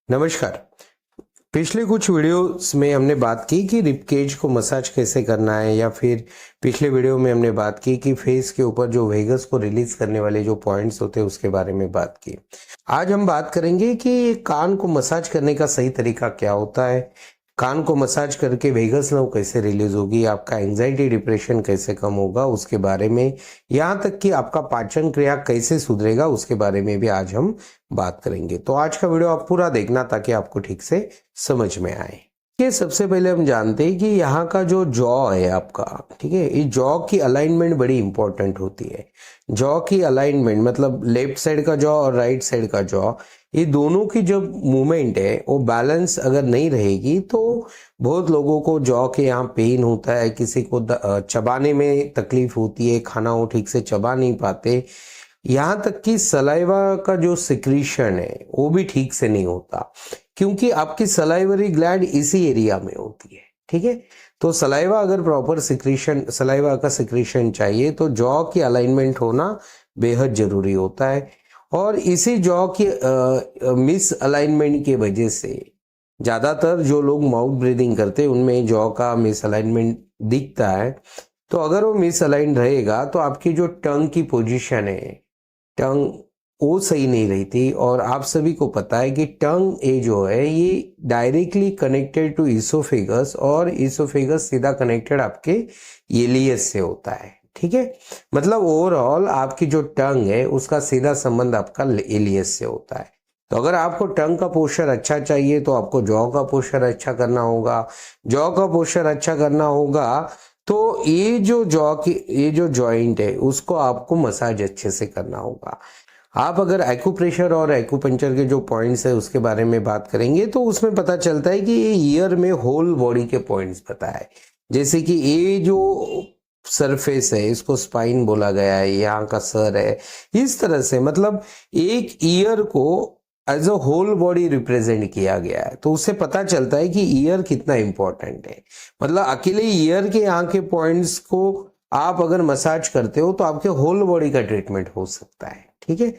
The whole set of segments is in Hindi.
नमस्कार। पिछले कुछ वीडियोस में हमने बात की कि रिब केज को मसाज कैसे करना है, या फिर पिछले वीडियो में हमने बात की कि फेस के ऊपर जो वेगस को रिलीज करने वाले जो पॉइंट्स होते हैं उसके बारे में बात की। आज हम बात करेंगे कि कान को मसाज करने का सही तरीका क्या होता है, कान को मसाज करके वेगस नर्व कैसे रिलीज होगी, आपका एंजाइटी डिप्रेशन कैसे कम होगा उसके बारे में, यहाँ तक कि आपका पाचन क्रिया कैसे सुधरेगा उसके बारे में भी आज हम बात करेंगे। तो आज का वीडियो आप पूरा देखना ताकि आपको ठीक से समझ में आए। ये सबसे पहले हम जानते हैं कि यहाँ का जो जॉ है आपका, ठीक है, ये जॉ की अलाइनमेंट बड़ी इंपॉर्टेंट होती है। जॉ की अलाइनमेंट मतलब लेफ्ट साइड का जॉ और राइट साइड का जॉ, ये दोनों की जो मूवमेंट है वो बैलेंस अगर नहीं रहेगी तो बहुत लोगों को जॉ के यहाँ पेन होता है, किसी को चबाने में तकलीफ होती है, खाना वो ठीक से चबा नहीं पाते, यहाँ तक कि सलाइवा का जो सिक्रीशन है वो भी ठीक से नहीं होता, क्योंकि आपकी सलाइवरी ग्लैंड इसी एरिया में होती है। ठीक है, तो सलाइवा अगर प्रॉपर सिक्रीशन, सलाइवा का सिक्रीशन चाहिए तो जॉ की अलाइनमेंट होना बेहद जरूरी होता है। और इसी जॉ की मिस अलाइनमेंट की वजह से ज्यादातर जो लोग माउथ ब्रीदिंग करते हैं उनमें जॉ का मिस अलाइनमेंट दिखता है। तो अगर वो मिस अलाइन रहेगा तो आपकी जो टंग की पोजीशन है, टंग वो सही नहीं रहती। और आप सभी को पता है कि टंग ए जो है ये डायरेक्टली कनेक्टेड टू इसोफेगस, और इसोफेगस सीधा कनेक्टेड आपके एलियस से होता है। ठीक है, मतलब ओवरऑल आपकी जो टंग है उसका सीधा संबंध आपका एलियस से होता है। तो अगर आपको टंग का पोस्चर अच्छा चाहिए तो आपको जॉ का पोस्चर अच्छा करना होगा। जॉ का पोस्चर अच्छा करना होगा तो ये जो जॉ की ये जो जॉइंट है उसको आपको मसाज अच्छे से करना होगा। आप अगर एक्यूप्रेशर और एक्यूपंक्चर के जो पॉइंट्स है उसके बारे में बात करेंगे तो उसमें पता चलता है कि ये ईयर में होल बॉडी के पॉइंट्स पता है। जैसे कि ये जो सरफेस है इसको स्पाइन बोला गया है, यहाँ का सर है, इस तरह से मतलब एक ईयर को as a whole body represent किया गया है। तो उससे पता चलता है कि ईयर कितना इंपॉर्टेंट है। मतलब अकेले ईयर के यहाँ के पॉइंट्स को आप अगर मसाज करते हो तो आपके होल बॉडी का ट्रीटमेंट हो सकता है। ठीक है,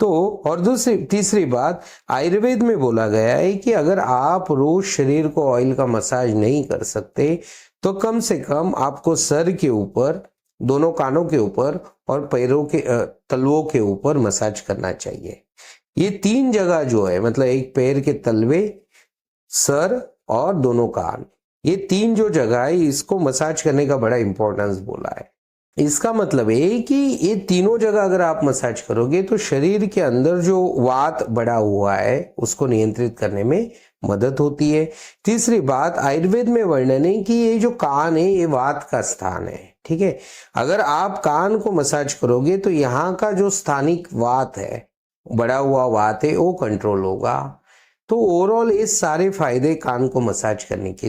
तो और दूसरी तीसरी बात, आयुर्वेद में बोला गया है कि अगर आप रोज शरीर को ऑयल का मसाज नहीं कर सकते तो कम से कम आपको सर के ऊपर, दोनों कानों के ऊपर और पैरों के तलवों के ऊपर मसाज करना चाहिए। ये तीन जगह जो है, मतलब एक पैर के तलवे, सर और दोनों कान, ये तीन जो जगह है इसको मसाज करने का बड़ा इंपॉर्टेंस बोला है। इसका मतलब है कि ये तीनों जगह अगर आप मसाज करोगे तो शरीर के अंदर जो वात बढ़ा हुआ है उसको नियंत्रित करने में मदद होती है। तीसरी बात, आयुर्वेद में वर्णन है कि ये जो कान है ये वात का स्थान है। ठीक है, अगर आप कान को मसाज करोगे तो यहाँ का जो स्थानिक वात है, बढ़ा हुआ वात है, वो कंट्रोल होगा। तो ओवरऑल ये सारे फायदे कान को मसाज करने की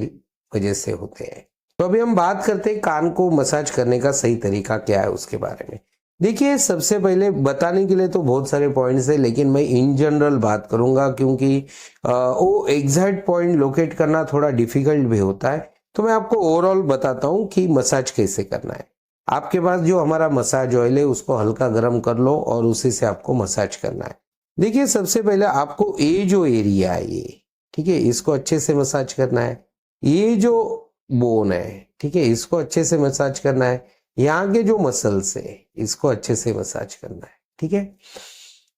वजह से होते हैं। तो अभी हम बात करते हैं कान को मसाज करने का सही तरीका क्या है उसके बारे में। देखिए, सबसे पहले बताने के लिए तो बहुत सारे पॉइंट्स है, लेकिन मैं इन जनरल बात करूंगा क्योंकि वो एग्जैक्ट पॉइंट लोकेट करना थोड़ा डिफिकल्ट भी होता है। तो मैं आपको ओवरऑल बताता हूँ कि मसाज कैसे करना है। आपके पास जो हमारा मसाज ऑयल है उसको हल्का गर्म कर लो और उसी से आपको मसाज करना है। देखिए, सबसे पहले आपको ये जो एरिया है ये, ठीक है, इसको अच्छे से मसाज करना है। ये जो बोन है, ठीक है, इसको अच्छे से मसाज करना है। यहाँ के जो मसल्स है इसको अच्छे से मसाज करना है। ठीक है,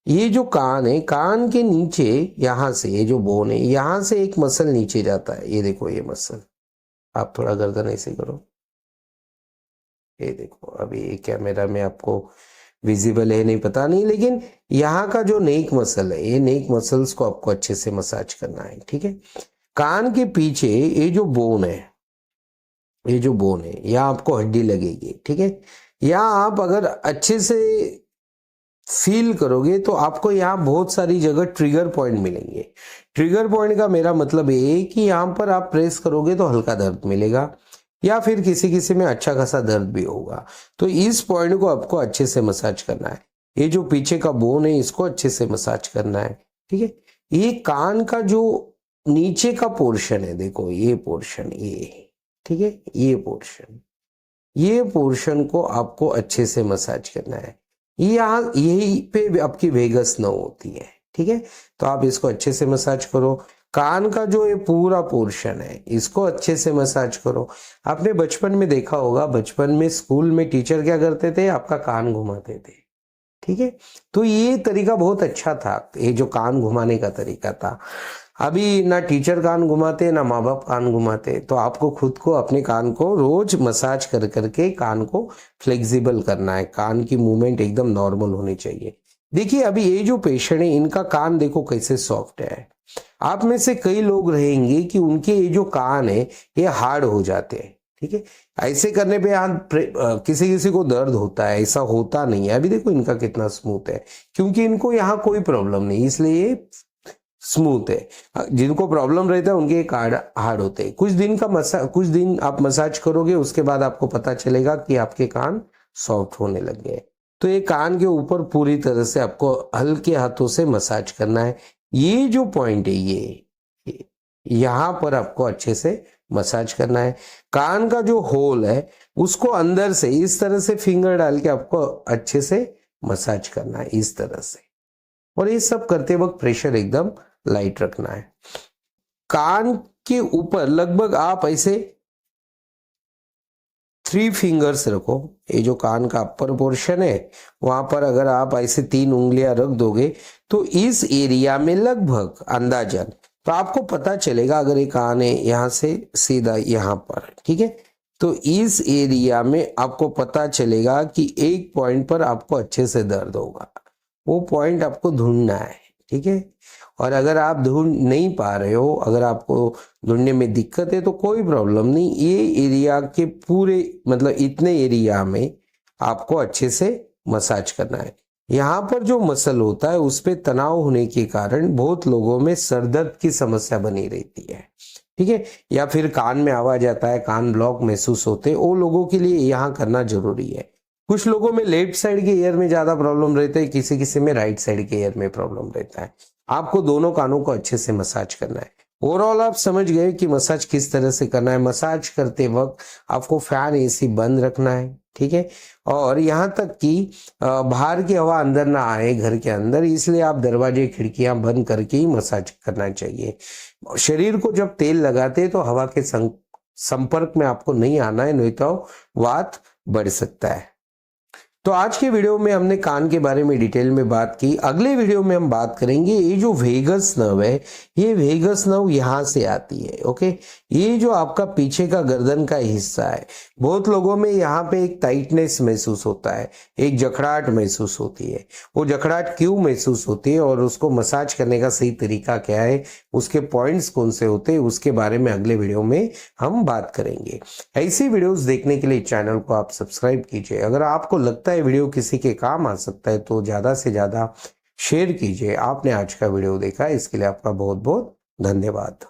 ये जो कान है, कान के नीचे यहाँ से ये जो बोन है यहाँ से एक मसल नीचे जाता है, ये देखो ये मसल, आप थोड़ा गर्दन ऐसे करो, ये देखो। अभी ये कैमरा में आपको विजिबल है नहीं पता नहीं, लेकिन यहाँ का जो नेक मसल है, ये नेक मसल्स को आपको अच्छे से मसाज करना है। ठीक है, कान के पीछे ये जो बोन है, ये जो बोन है यहाँ आपको हड्डी लगेगी। ठीक है, यहाँ आप अगर अच्छे से फील करोगे तो आपको यहाँ बहुत सारी जगह ट्रिगर पॉइंट मिलेंगे। ट्रिगर पॉइंट का मेरा मतलब ये है कि यहाँ पर आप प्रेस करोगे तो हल्का दर्द मिलेगा, या फिर किसी किसी में अच्छा खासा दर्द भी होगा। तो इस पॉइंट को आपको अच्छे से मसाज करना है। ये जो पीछे का बोन है इसको अच्छे से मसाज करना है। ठीक है, ये कान का जो नीचे का पोर्शन है, देखो ये पोर्शन, ये, ठीक है, ये पोर्शन को आपको अच्छे से मसाज करना है। यहाँ यही पे आपकी वेगस नर्व होती है। ठीक है। तो आप इसको अच्छे से मसाज करो। कान का जो ये पूरा पोर्शन है इसको अच्छे से मसाज करो। आपने बचपन में देखा होगा, बचपन में स्कूल में टीचर क्या करते थे, आपका कान घुमाते थे, ठीक है। तो ये तरीका बहुत अच्छा था, ये जो कान घुमाने का तरीका था। अभी ना टीचर कान घुमाते ना माँ बाप कान घुमाते, तो आपको खुद को अपने कान को रोज मसाज कर करके कान को फ्लेक्सिबल करना है। कान की मूवमेंट एकदम नॉर्मल होनी चाहिए। देखिए अभी ये जो पेशेंट है इनका कान देखो कैसे सॉफ्ट है। आप में से कई लोग रहेंगे कि उनके ये जो कान है ये हार्ड हो जाते हैं, ठीक है। ऐसे करने पे किसी किसी को दर्द होता है, ऐसा होता नहीं है। अभी देखो इनका कितना स्मूथ है, क्योंकि इनको यहाँ कोई प्रॉब्लम नहीं, इसलिए ये स्मूथ है। जिनको प्रॉब्लम रहता है उनके हार्ड होते हैं। कुछ दिन आप मसाज करोगे, उसके बाद आपको पता चलेगा कि आपके कान सॉफ्ट होने लग गए। तो ये कान के ऊपर पूरी तरह से आपको हल्के हाथों से मसाज करना है। ये जो पॉइंट है ये यहाँ पर आपको अच्छे से मसाज करना है। कान का जो होल है उसको अंदर से इस तरह से फिंगर डाल के आपको अच्छे से मसाज करना है, इस तरह से। और ये सब करते वक्त प्रेशर एकदम लाइट रखना है। कान के ऊपर लगभग आप ऐसे 3 फिंगर्स रखो। ये जो कान का अपर पोर्शन है वहां पर अगर आप ऐसे 3 उंगलियां रख दोगे तो इस एरिया में लगभग अंदाजन तो आपको पता चलेगा, अगर ये कान है यहाँ से सीधा यहाँ पर, ठीक है, तो इस एरिया में आपको पता चलेगा कि एक पॉइंट पर आपको अच्छे से दर्द होगा। वो पॉइंट आपको ढूंढना है, ठीक है। और अगर आप ढूंढ नहीं पा रहे हो, अगर आपको ढूंढने में दिक्कत है तो कोई प्रॉब्लम नहीं। ये एरिया के पूरे मतलब इतने एरिया में आपको अच्छे से मसाज करना है। यहाँ पर जो मसल होता है उस पर तनाव होने के कारण बहुत लोगों में सर दर्द की समस्या बनी रहती है, ठीक है, या फिर कान में आवाज आता है, कान ब्लॉक महसूस होते हैं, वो लोगों के लिए यहाँ करना जरूरी है। कुछ लोगों में लेफ्ट साइड के ईयर में ज्यादा प्रॉब्लम रहता है, किसी किसी में राइट साइड के ईयर में प्रॉब्लम रहता है। आपको दोनों कानों को अच्छे से मसाज करना है। ओवरऑल आप समझ गए कि मसाज किस तरह से करना है। मसाज करते वक्त आपको फैन एसी बंद रखना है, ठीक है, और यहाँ तक कि बाहर की हवा अंदर ना आए घर के अंदर, इसलिए आप दरवाजे खिड़कियां बंद करके ही मसाज करना चाहिए। शरीर को जब तेल लगाते हैं तो हवा के संपर्क में आपको नहीं आना है, नहीं तो वात बढ़ सकता है। तो आज के वीडियो में हमने कान के बारे में डिटेल में बात की। अगले वीडियो में हम बात करेंगे ये जो वेगस नर्व है, ये वेगस नर्व यहाँ से आती है, ओके। ये जो आपका पीछे का गर्दन का हिस्सा है, बहुत लोगों में यहाँ पे एक टाइटनेस महसूस होता है, एक जखड़ाहट महसूस होती है। वो जखड़ाहट क्यों महसूस होती है और उसको मसाज करने का सही तरीका क्या है, उसके पॉइंट्स कौन से होते हैं, उसके बारे में अगले वीडियो में हम बात करेंगे। ऐसी वीडियोस देखने के लिए चैनल को आप सब्सक्राइब कीजिए। अगर आपको लगता है वीडियो किसी के काम आ सकता है तो ज्यादा से ज्यादा शेयर कीजिए। आपने आज का वीडियो देखा, इसके लिए आपका बहुत बहुत धन्यवाद।